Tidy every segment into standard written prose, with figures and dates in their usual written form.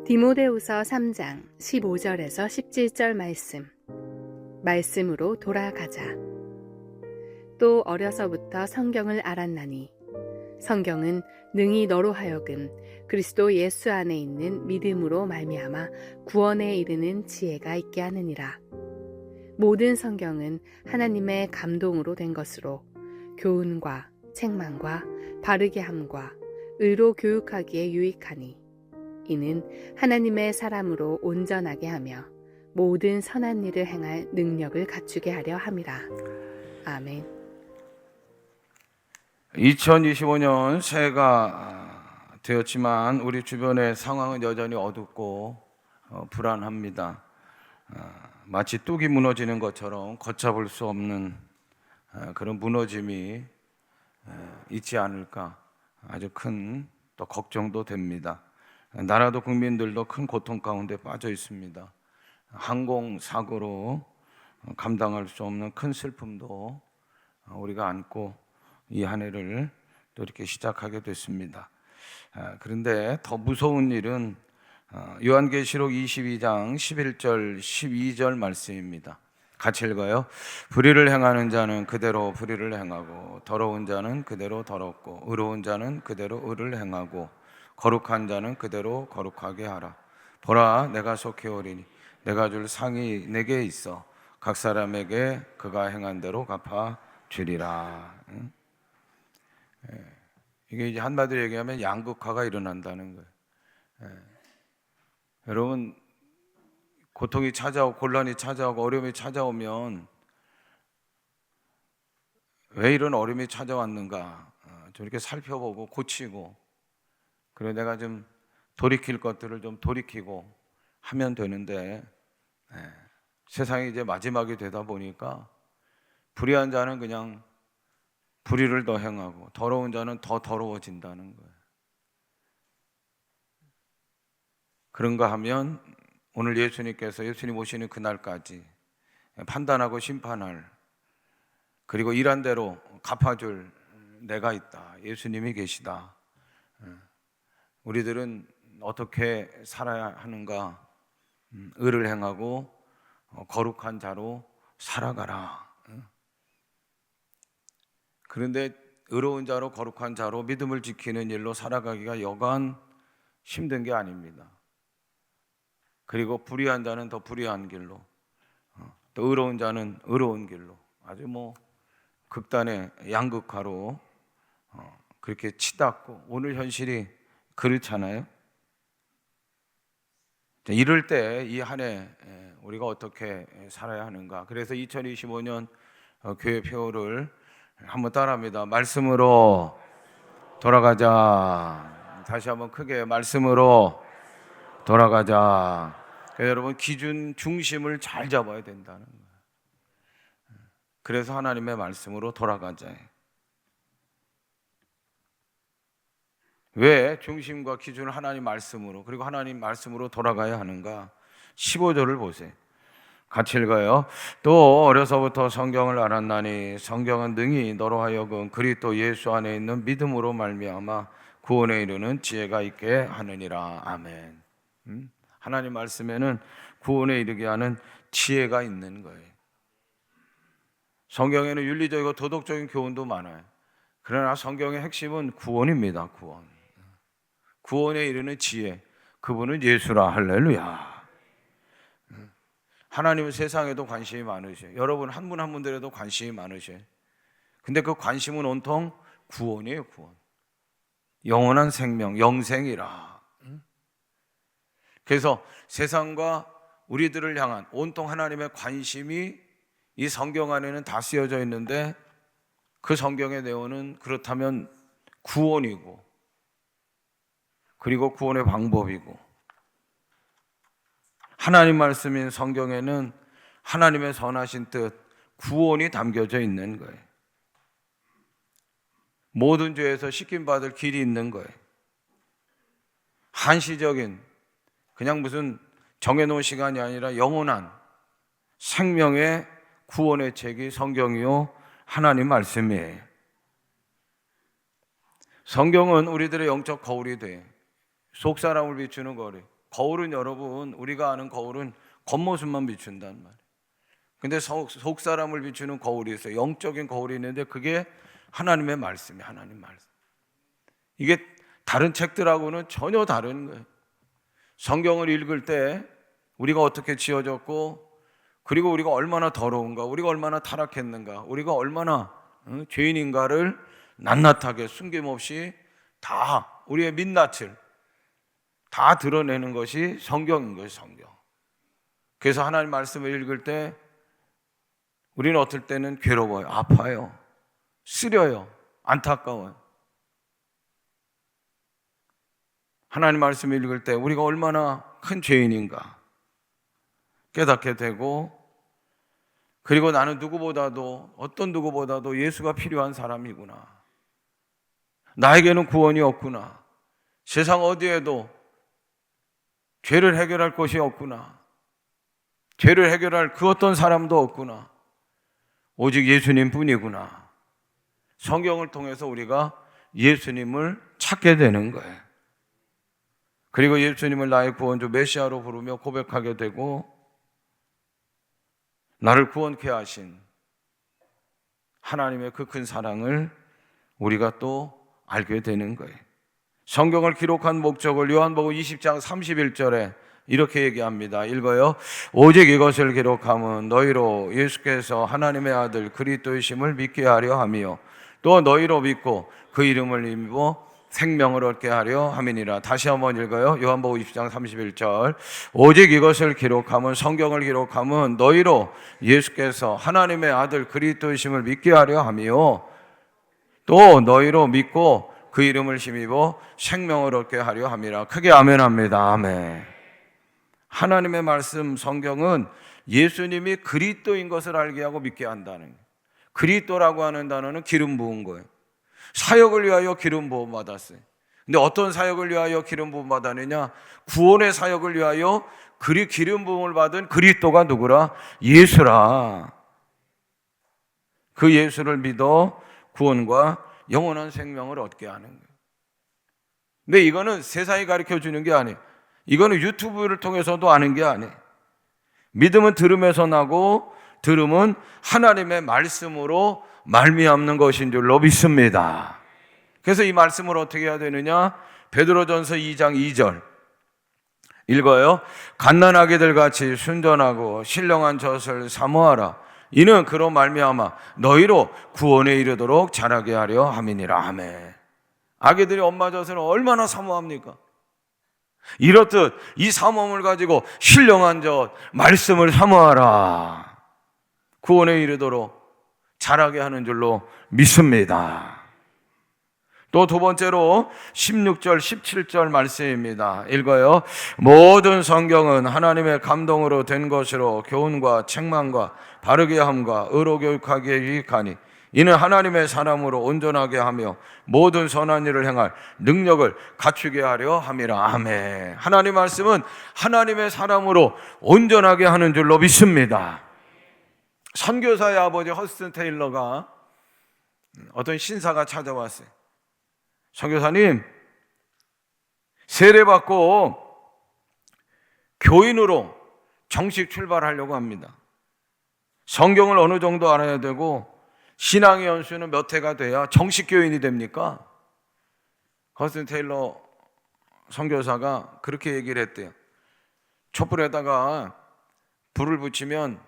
디모데후서 3장 15절에서 17절 말씀으로 돌아가자. 또 어려서부터 성경을 알았나니 성경은 능히 너로 하여금 그리스도 예수 안에 있는 믿음으로 말미암아 구원에 이르는 지혜가 있게 하느니라. 모든 성경은 하나님의 감동으로 된 것으로 교훈과 책망과 바르게 함과 의로 교육하기에 유익하니 이는 하나님의 사람으로 온전하게 하며 모든 선한 일을 행할 능력을 갖추게 하려 함이라. 아멘. 2025년 새해가 되었지만 우리 주변의 상황은 여전히 어둡고 불안합니다. 마치 뚝이 무너지는 것처럼 걷잡을 수 없는 그런 무너짐이 있지 않을까 아주 큰 또 걱정도 됩니다. 나라도 국민들도 큰 고통 가운데 빠져 있습니다. 항공사고로 감당할 수 없는 큰 슬픔도 우리가 안고 이 한 해를 또 이렇게 시작하게 됐습니다. 그런데 더 무서운 일은 요한계시록 22장 11절 12절 말씀입니다. 같이 읽어요. 불의를 행하는 자는 그대로 불의를 행하고 더러운 자는 그대로 더럽고 의로운 자는 그대로 의를 행하고 거룩한 자는 그대로 거룩하게 하라. 보라, 내가 속히 오리니 내가 줄 상이 내게 있어 각 사람에게 그가 행한 대로 갚아 주리라. 이게 이제 한마디로 얘기하면 양극화가 일어난다는 거예요. 여러분, 고통이 찾아오고 곤란이 찾아오고 어려움이 찾아오면 왜 이런 어려움이 찾아왔는가 좀 이렇게 살펴보고 고치고, 그래 내가 좀 돌이킬 것들을 좀 돌이키고 하면 되는데, 세상이 이제 마지막이 되다 보니까 불의한 자는 그냥 불의를 더 행하고 더러운 자는 더 더러워진다는 거예요. 그런가 하면 오늘 예수님 오시는 그날까지 판단하고 심판할, 그리고 일한 대로 갚아줄 내가 있다. 예수님이 계시다. 우리들은 어떻게 살아야 하는가? 의를 행하고 거룩한 자로 살아가라. 그런데 의로운 자로 거룩한 자로 믿음을 지키는 일로 살아가기가 여간 힘든 게 아닙니다. 그리고 불의한 자는 더 불의한 길로, 또 의로운 자는 의로운 길로, 아주 극단의 양극화로 그렇게 치닫고, 오늘 현실이 그렇잖아요. 이럴 때 이 한 해 우리가 어떻게 살아야 하는가? 그래서 2025년 교회 표를 한번 따라합니다. 말씀으로 돌아가자. 다시 한번 크게 말씀으로 돌아가자. 여러분, 기준 중심을 잘 잡아야 된다는 거예요. 그래서 하나님의 말씀으로 돌아가자. 왜 중심과 기준을 하나님 말씀으로, 그리고 하나님 말씀으로 돌아가야 하는가? 15절을 보세요. 같이 읽어요. 또 어려서부터 성경을 알았나니 성경은 능히 너로 하여금 그리스도 예수 안에 있는 믿음으로 말미암아 구원에 이르는 지혜가 있게 하느니라. 아멘. 하나님 말씀에는 구원에 이르게 하는 지혜가 있는 거예요. 성경에는 윤리적이고 도덕적인 교훈도 많아요. 그러나 성경의 핵심은 구원입니다. 구원에 이르는 지혜, 그분은 예수라. 할렐루야. 하나님은 세상에도 관심이 많으셔요. 여러분 한 분 한 분들에도 관심이 많으셔요. 근데 그 관심은 온통 구원이에요. 구원, 영원한 생명, 영생이라. 그래서 세상과 우리들을 향한 온통 하나님의 관심이 이 성경 안에는 다 쓰여져 있는데, 그 성경의 내용은 그렇다면 구원이고, 그리고 구원의 방법이고, 하나님 말씀인 성경에는 하나님의 선하신 뜻, 구원이 담겨져 있는 거예요. 모든 죄에서 씻김받을 길이 있는 거예요. 한시적인, 그냥 무슨 정해놓은 시간이 아니라 영원한 생명의 구원의 책이 성경이요 하나님 말씀이에요. 성경은 우리들의 영적 거울이 돼. 속 사람을 비추는 거울은 여러분, 우리가 아는 거울은 겉모습만 비춘단 말이에요. 근데 속 사람을 비추는 거울이 있어요. 영적인 거울이 있는데 그게 하나님의 말씀이에요. 하나님 말씀. 이게 다른 책들하고는 전혀 다른 거예요. 성경을 읽을 때 우리가 어떻게 지어졌고, 그리고 우리가 얼마나 더러운가, 우리가 얼마나 타락했는가, 우리가 얼마나 죄인인가를 낱낱하게 숨김없이 다 우리의 민낯을 다 드러내는 것이 성경인 거예요. 성경. 그래서 하나님 말씀을 읽을 때 우리는 어떨 때는 괴로워요, 아파요, 쓰려요, 안타까워요. 하나님 말씀을 읽을 때 우리가 얼마나 큰 죄인인가 깨닫게 되고, 그리고 나는 누구보다도, 어떤 누구보다도 예수가 필요한 사람이구나, 나에게는 구원이 없구나, 세상 어디에도 죄를 해결할 것이 없구나, 죄를 해결할 그 어떤 사람도 없구나, 오직 예수님 뿐이구나. 성경을 통해서 우리가 예수님을 찾게 되는 거예요. 그리고 예수님을 나의 구원주 메시아로 부르며 고백하게 되고, 나를 구원케 하신 하나님의 그 큰 사랑을 우리가 또 알게 되는 거예요. 성경을 기록한 목적을 요한복음 20장 31절에 이렇게 얘기합니다. 읽어요. 오직 이것을 기록함은 너희로 예수께서 하나님의 아들 그리스도이심을 믿게 하려 함이요 또 너희로 믿고 그 이름을 입어 생명을 얻게 하려 함이니라. 다시 한번 읽어요. 요한복음 20장 31절. 오직 이것을 기록함은, 성경을 기록함은 너희로 예수께서 하나님의 아들 그리스도이심을 믿게 하려 함이요 또 너희로 믿고 그 이름을 힘입어 생명을 얻게 하려 함이라. 크게 아멘합니다. 아멘. 하나님의 말씀 성경은 예수님이 그리스도인 것을 알게 하고 믿게 한다는 거예요. 그리스도라고 하는 단어는 기름 부은 거예요. 사역을 위하여 기름 부음 받았어요. 근데 어떤 사역을 위하여 기름 부음 받았느냐? 구원의 사역을 위하여 기름 부음을 받은 그리스도가 누구라? 예수라. 그 예수를 믿어 구원과 영원한 생명을 얻게 하는 거예요. 근데 이거는 세상이 가르쳐 주는 게 아니에요. 이거는 유튜브를 통해서도 아는 게 아니에요. 믿음은 들음에서 나고 들음은 하나님의 말씀으로 말미암는 것인 줄로 믿습니다. 그래서 이 말씀을 어떻게 해야 되느냐? 베드로전서 2장 2절 읽어요. 갓난아기들 같이 순전하고 신령한 젖을 사모하라. 이는 그로 말미암아 너희로 구원에 이르도록 자라게 하려 함이니라. 아멘. 아기들이 엄마 젖을 얼마나 사모합니까? 이렇듯 이 사모함을 가지고 신령한 젖 말씀을 사모하라. 구원에 이르도록 자라게 하는 줄로 믿습니다. 또 두 번째로 16절 17절 말씀입니다. 읽어요. 모든 성경은 하나님의 감동으로 된 것으로 교훈과 책망과 바르게 함과 의로 교육하기에 유익하니 이는 하나님의 사람으로 온전하게 하며 모든 선한 일을 행할 능력을 갖추게 하려 함이라. 아멘. 하나님 말씀은 하나님의 사람으로 온전하게 하는 줄로 믿습니다. 선교사의 아버지 허스튼 테일러가 어떤 신사가 찾아왔어요. 선교사님, 세례받고 교인으로 정식 출발하려고 합니다. 성경을 어느 정도 알아야 되고 신앙의 연수는 몇 해가 돼야 정식 교인이 됩니까? 허스튼 테일러 선교사가 그렇게 얘기를 했대요. 촛불에다가 불을 붙이면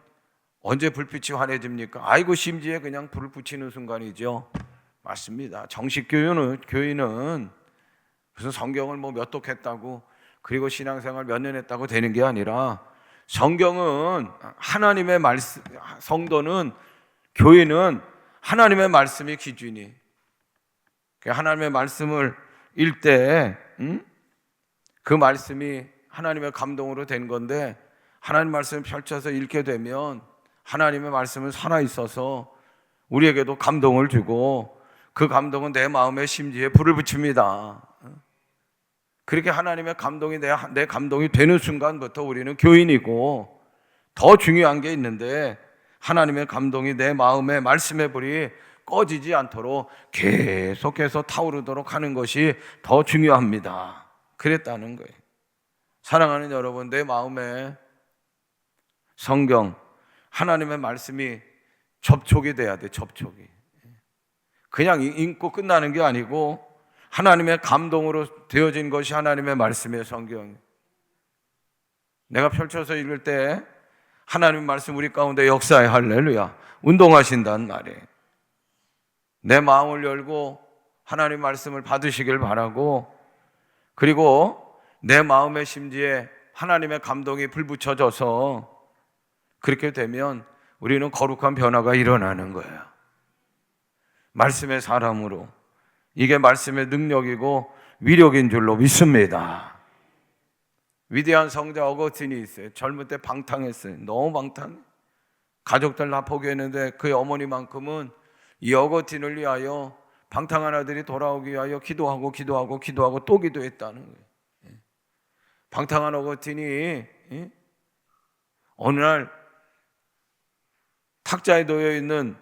언제 불빛이 환해집니까? 아이고 심지어 그냥 불을 붙이는 순간이죠. 맞습니다. 정식 교인은 무슨 성경을 몇 독했다고 그리고 신앙생활 몇 년 했다고 되는 게 아니라 성경은 하나님의 말씀, 성도는 교인은 하나님의 말씀이 기준이. 하나님의 말씀을 읽을 때 그 말씀이 하나님의 감동으로 된 건데 하나님 말씀을 펼쳐서 읽게 되면 하나님의 말씀은 살아있어서 우리에게도 감동을 주고 그 감동은 내 마음의 심지에 불을 붙입니다. 그렇게 하나님의 감동이 내 감동이 되는 순간부터 우리는 교인이고, 더 중요한 게 있는데 하나님의 감동이 내 마음의 말씀의 불이 꺼지지 않도록 계속해서 타오르도록 하는 것이 더 중요합니다. 그랬다는 거예요. 사랑하는 여러분, 내 마음에 성경, 하나님의 말씀이 접촉이 돼야 돼. 접촉이. 그냥 읽고 끝나는 게 아니고 하나님의 감동으로 되어진 것이 하나님의 말씀이에요. 성경. 내가 펼쳐서 읽을 때 하나님의 말씀 우리 가운데 역사에 할렐루야 운동하신다는 말이에요. 내 마음을 열고 하나님의 말씀을 받으시길 바라고, 그리고 내 마음의 심지에 하나님의 감동이 불붙여져서 그렇게 되면 우리는 거룩한 변화가 일어나는 거예요. 말씀의 사람으로. 이게 말씀의 능력이고 위력인 줄로 믿습니다. 위대한 성자 어거스틴이 있어요. 젊을 때 방탕했어요. 너무 방탕해. 가족들 다 포기했는데 그의 어머니만큼은 이 어거스틴을 위하여, 방탕한 아들이 돌아오기 위하여 기도하고 또 기도했다는 거예요. 방탕한 어거스틴이 어느 날 탁자에 놓여 있는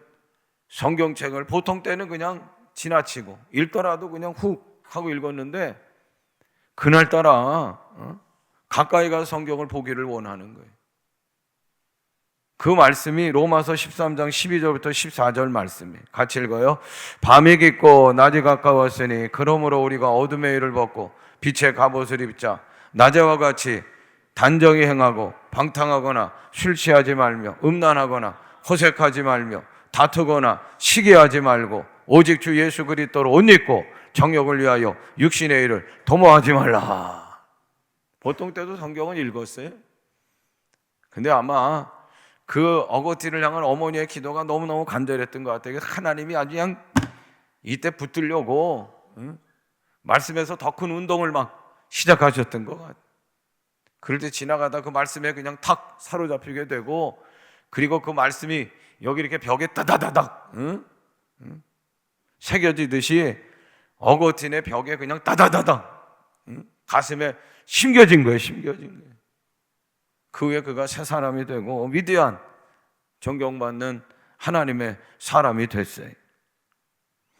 성경책을 보통 때는 그냥 지나치고 읽더라도 그냥 훅 하고 읽었는데, 그날따라 가까이 가서 성경을 보기를 원하는 거예요. 그 말씀이 로마서 13장 12절부터 14절 말씀이에요. 같이 읽어요. 밤이 깊고 낮이 가까웠으니 그러므로 우리가 어둠의 일을 벗고 빛의 갑옷을 입자. 낮에와 같이 단정히 행하고 방탕하거나 술 취하지 말며 음란하거나 호색하지 말며 다투거나 시기하지 말고 오직 주 예수 그리스도로 옷 입고 정욕을 위하여 육신의 일을 도모하지 말라. 보통 때도 성경은 읽었어요. 근데 아마 그 어거스틴을 향한 어머니의 기도가 너무너무 간절했던 것 같아요. 하나님이 아주 그냥 이때 붙들려고 말씀에서 더 큰 운동을 막 시작하셨던 것 같아요. 그럴 때 지나가다 그 말씀에 그냥 탁 사로잡히게 되고, 그리고 그 말씀이 여기 이렇게 벽에 따다다닥 새겨지듯이 어거스틴의 벽에 그냥 따다다닥 가슴에 심겨진 거예요. 심겨진 거예요. 그 후에 그가 새 사람이 되고 위대한 존경받는 하나님의 사람이 됐어요.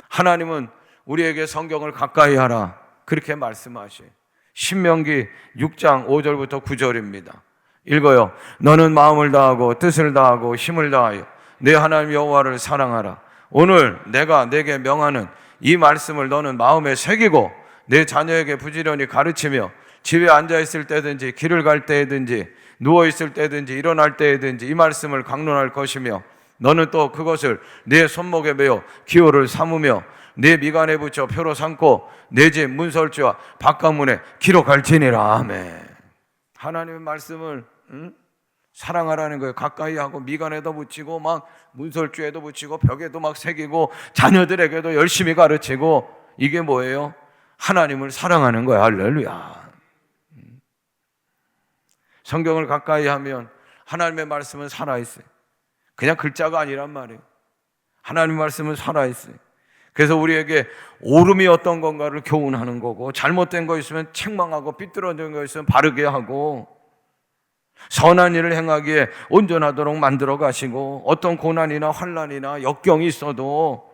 하나님은 우리에게 성경을 가까이 하라 그렇게 말씀하셔요. 신명기 6장 5절부터 9절입니다. 읽어요. 너는 마음을 다하고 뜻을 다하고 힘을 다하여 내 하나님 여호와를 사랑하라. 오늘 내가 내게 명하는 이 말씀을 너는 마음에 새기고 내 자녀에게 부지런히 가르치며 집에 앉아있을 때든지 길을 갈 때든지 누워있을 때든지 일어날 때든지 이 말씀을 강론할 것이며, 너는 또 그것을 내 손목에 매어 기호를 삼으며 내 미간에 붙여 표로 삼고 내 집 문설주와 바깥문에 기록할지니라. 아멘. 하나님의 말씀을 사랑하라는 거예요. 가까이 하고 미간에도 붙이고 막 문설주에도 붙이고 벽에도 막 새기고 자녀들에게도 열심히 가르치고, 이게 뭐예요? 하나님을 사랑하는 거예요. 할렐루야. 성경을 가까이 하면 하나님의 말씀은 살아있어요. 그냥 글자가 아니란 말이에요. 하나님의 말씀은 살아있어요. 그래서 우리에게 옳음이 어떤 건가를 교훈하는 거고, 잘못된 거 있으면 책망하고 삐뚤어진 거 있으면 바르게 하고, 선한 일을 행하기에 온전하도록 만들어 가시고, 어떤 고난이나 환난이나 역경이 있어도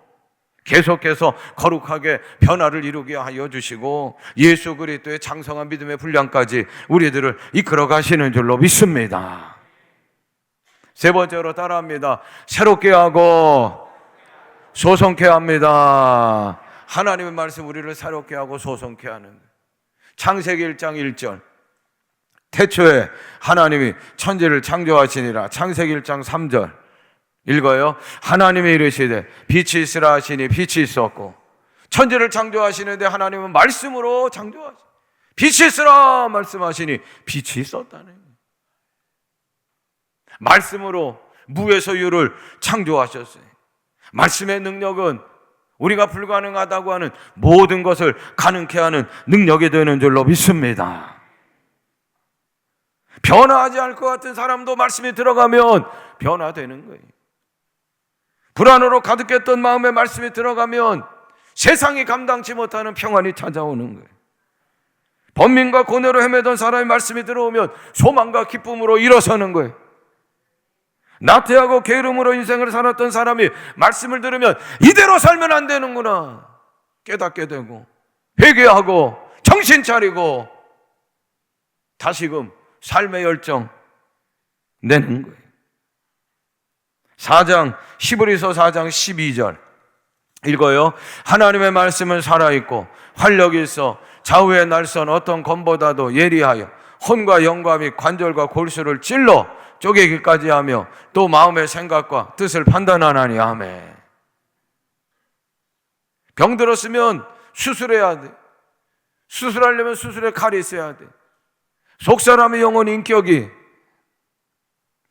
계속해서 거룩하게 변화를 이루게 하여 주시고, 예수 그리스도의 장성한 믿음의 분량까지 우리들을 이끌어 가시는 줄로 믿습니다. 세 번째로 따라합니다. 새롭게 하고 소성케 합니다. 하나님의 말씀 우리를 새롭게 하고 소성케 하는, 창세기 1장 1절 태초에 하나님이 천지를 창조하시니라. 창세기 1장 3절 읽어요. 하나님이 이르시되 빛이 있으라 하시니 빛이 있었고. 천지를 창조하시는데 하나님은 말씀으로 창조하시, 빛이 있으라 말씀하시니 빛이 있었다는 거예요. 말씀으로 무에서 유를 창조하셨어요. 말씀의 능력은 우리가 불가능하다고 하는 모든 것을 가능케 하는 능력이 되는 줄로 믿습니다. 변화하지 않을 것 같은 사람도 말씀이 들어가면 변화되는 거예요. 불안으로 가득했던 마음에 말씀이 들어가면 세상이 감당치 못하는 평안이 찾아오는 거예요. 번민과 고뇌로 헤매던 사람이 말씀이 들어오면 소망과 기쁨으로 일어서는 거예요. 나태하고 게으름으로 인생을 살았던 사람이 말씀을 들으면 이대로 살면 안 되는구나 깨닫게 되고, 회개하고 정신 차리고 다시금 삶의 열정 내는 거예요. 4장 히브리서 4장 12절 읽어요. 하나님의 말씀은 살아있고 활력이 있어 좌우의 날선 어떤 검보다도 예리하여 혼과 영과 및 관절과 골수를 찔러 쪼개기까지 하며 또 마음의 생각과 뜻을 판단하나니. 아멘. 병들었으면 수술해야 돼. 수술하려면 수술에 칼이 있어야 돼. 속사람의 영혼 인격이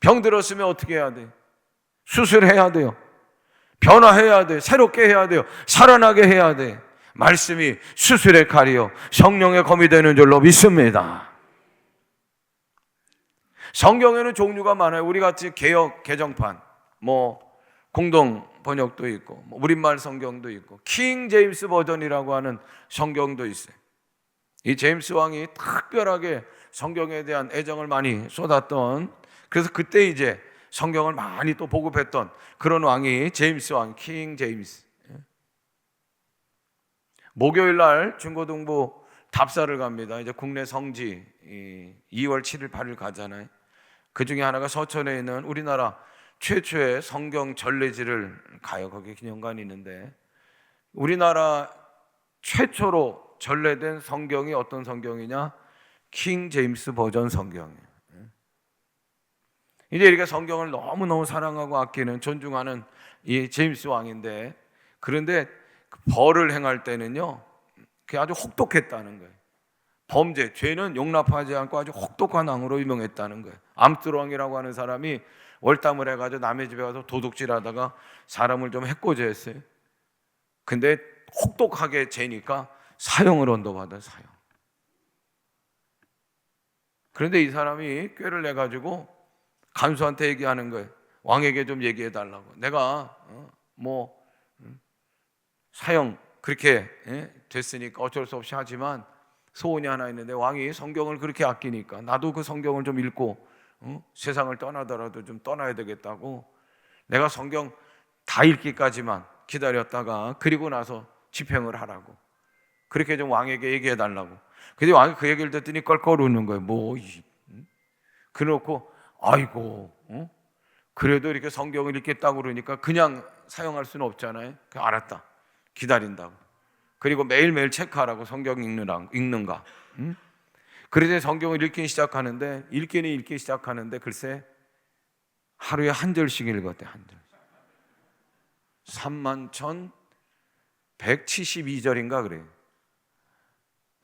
병들었으면 어떻게 해야 돼? 수술해야 돼요. 변화해야 돼. 새롭게 해야 돼요. 살아나게 해야 돼. 말씀이 수술의 칼이요 성령의 검이 되는 줄로 믿습니다. 성경에는 종류가 많아요. 우리같이 개역 개정판, 공동 번역도 있고, 우리말 성경도 있고, 킹 제임스 버전이라고 하는 성경도 있어요. 이 제임스 왕이 특별하게 성경에 대한 애정을 많이 쏟았던, 그래서 그때 이제 성경을 많이 또 보급했던 그런 왕이 제임스 왕, 킹 제임스. 목요일 날 중고등부 답사를 갑니다. 이제 국내 성지 2월 7일 8일 가잖아요. 그 중에 하나가 서천에 있는 우리나라 최초의 성경 전래지를 가요. 거기 기념관이 있는데, 우리나라 최초로 전래된 성경이 어떤 성경이냐? 킹 제임스 버전 성경이에요. 이제 이렇게 성경을 너무너무 사랑하고 아끼는, 존중하는 이 제임스 왕인데, 그런데 벌을 행할 때는요, 그게 아주 혹독했다는 거예요. 범죄, 죄는 용납하지 않고 아주 혹독한 왕으로 유명했다는 거예요. 암스트롱이라고 하는 사람이 월담을 해가지고 남의 집에 가서 도둑질하다가 사람을 좀 해코지했어요. 근데 혹독하게 죄니까 사형을 언도받아. 사형. 그런데 이 사람이 꾀를 내가지고 간수한테 얘기하는 거예요. 왕에게 좀 얘기해 달라고. 내가 사형 그렇게 됐으니까 어쩔 수 없이 하지만 소원이 하나 있는데, 왕이 성경을 그렇게 아끼니까 나도 그 성경을 좀 읽고 세상을 떠나더라도 좀 떠나야 되겠다고, 내가 성경 다 읽기까지만 기다렸다가 그리고 나서 집행을 하라고, 그렇게 좀 왕에게 얘기해 달라고. 근데 왕이 그 얘기를 듣더니 껄껄 웃는 거예요. 그래놓고 아이고, 그래도 이렇게 성경을 읽겠다고 그러니까 그냥 사용할 수는 없잖아요. 알았다, 기다린다고. 그리고 매일매일 체크하라고, 성경 읽는가. 그래서 성경을 읽기 시작하는데, 읽기 시작하는데 글쎄 하루에 한 절씩 읽었대. 한 절. 31,172절인가 그래요.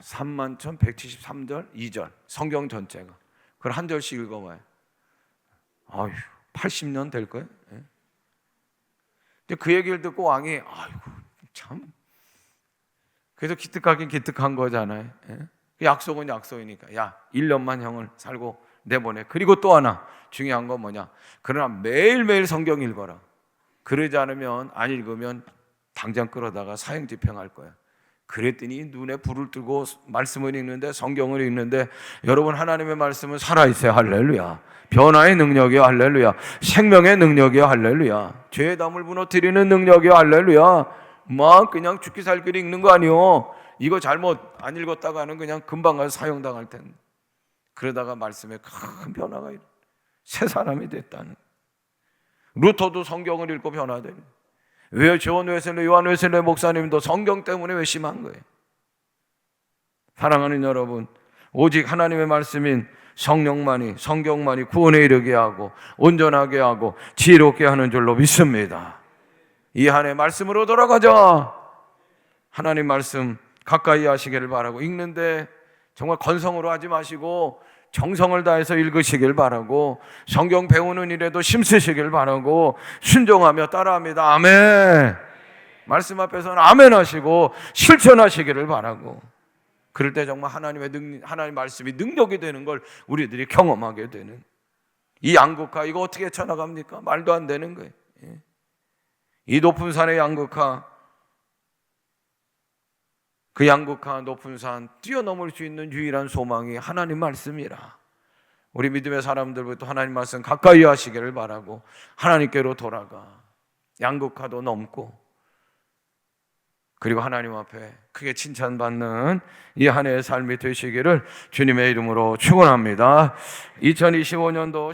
31,173절 2절 성경 전체가. 그걸 한 절씩 읽어봐요. 아유, 80년 될 거예요. 근데 그 얘기를 듣고 왕이 아이고 참, 그래서 기특하긴 기특한 거잖아요. 약속은 약속이니까, 야 1년만 형을 살고 내보내. 그리고 또 하나 중요한 건 뭐냐? 그러나 매일매일 성경 읽어라. 그러지 않으면, 안 읽으면 당장 끌어다가 사형 집행할 거야. 그랬더니 눈에 불을 뜨고 말씀을 읽는데, 성경을 읽는데, 여러분 하나님의 말씀은 살아있어요. 할렐루야. 변화의 능력이요. 할렐루야. 생명의 능력이요. 할렐루야. 죄의 담을 무너뜨리는 능력이요. 할렐루야. 그냥 죽기 살기를 읽는 거 아니요. 이거 잘못 안 읽었다가는 그냥 금방 가서 사형당할 텐데. 그러다가 말씀에 큰 변화가 있어. 새 사람이 됐다는. 루터도 성경을 읽고 변화되는. 왜 존 웨슬리, 요한 웨슬리 목사님도 성경 때문에 회심한 거예요. 사랑하는 여러분, 오직 하나님의 말씀인 성경만이 구원에 이르게 하고 온전하게 하고 지혜롭게 하는 줄로 믿습니다. 이 한 해 말씀으로 돌아가자. 하나님 말씀 가까이 하시기를 바라고, 읽는데 정말 건성으로 하지 마시고 정성을 다해서 읽으시길 바라고, 성경 배우는 일에도 힘쓰시길 바라고, 순종하며 따라합니다. 아멘. 말씀 앞에서는 아멘 하시고 실천하시기를 바라고, 그럴 때 정말 하나님 말씀이 능력이 되는 걸 우리들이 경험하게 되는, 이 양극화 이거 어떻게 쳐나갑니까? 말도 안 되는 거예요. 이 높은 산의 양극화, 그 양극화 높은 산 뛰어넘을 수 있는 유일한 소망이 하나님 말씀이라. 우리 믿음의 사람들부터 하나님 말씀 가까이 하시기를 바라고, 하나님께로 돌아가 양극화도 넘고 그리고 하나님 앞에 크게 칭찬받는 이 한 해의 삶이 되시기를 주님의 이름으로 축원합니다. 2025년도